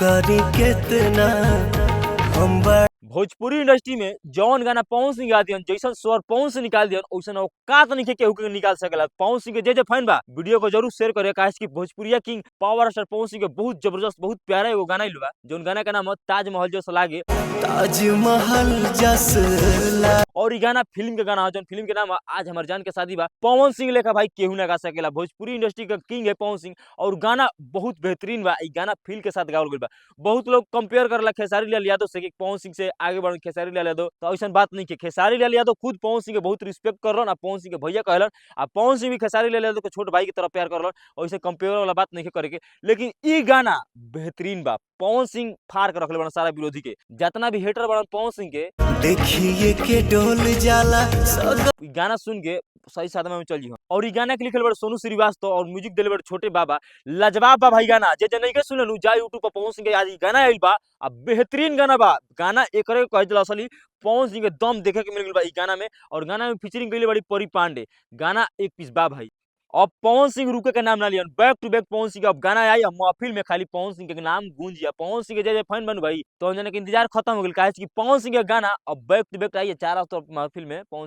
करी कितना हम भोजपुरी इंडस्ट्री में जौन गाना पवन सिंह गा दियन, जैसन स्वर पवन सिंह निकाल दियन, वैसन औकात नइखे केहू के निकाल सकेला। पवन सिंह के जे फैन बा वीडियो को जरूर शेयर करे, काहे कि भोजपुरिया king power star Pawan Singh के बहुत जबरदस्त, बहुत प्यारा एगो गाना आइल बा, जौन गाना का नाम है ताजमहल जैसा लागे। ताजमहल जैसा और ई गाना फिल्म के गाना है, जौन फिल्म के नाम है आज हमार जान के शादी बा। पवन सिंह लेखा भाई केहू ना गा सकेला। भोजपुरी इंडस्ट्री का किंग है पवन सिंह, और गाना बहुत बेहतरीन बा। ई गाना फील के साथ गावल गइल बा। बहुत लोग कंपेयर करला खेसारी लाल यादव से कि पवन सिंह से आगे बढ़ खेसारी लाल यादव, तो ऐसा बात नहीं है। खेसारी लाल यादव खुद पवन सिंह के बहुत रिस्पेक्ट करलन, आ पवन सिंह के भैया कहलन, आ पवन सिंह भी खेसारी लाल यादव के छोट भाई की तरह प्यार करलन। वैसे कंपेयर वाला बात नहीं करे के, लेकिन ई गाना बेहतरीन बा। पवन सिंह फाड़ के रखले बड़ा सारा विरोधी के, जितना भी हेटर बड़ा पवन सिंह के देखिए के डोल जाला ई गाना सुन के सही साधना में चल जी। और ई गाना के लिखल बड़े सोनू श्रीवास्तव और म्यूजिक दिले बड़े छोटे बाबा। लाजवाब बा भाई गाना, जे नहीं के सुनलू जा यूट्यूब पर पवन सिंह के आज ई गाना आइल बा, आ बेहतरीन गाना बा। गाना एकरे कह दिला असली पवन सिंह के दम देखे के मिल गइल बा ई गाना में। और गाना में फीचरिंग कइले बड़ी परी पांडे। गाना एक पीस बा भाई। अब पवन सिंह रुके के नाम ना लियन, bank two bank Pawan Singh के अब गाना आई, अब महफिल में खाली पवन सिंह के नाम गूंजिया। पवन सिंह के जे फैन बनू भाई, तो जाने के इंतजार खत्म हो गइल, काहे कि पवन सिंह के गाना अब बैक टू बैक आई 4 हफ्ता महफिल में पवन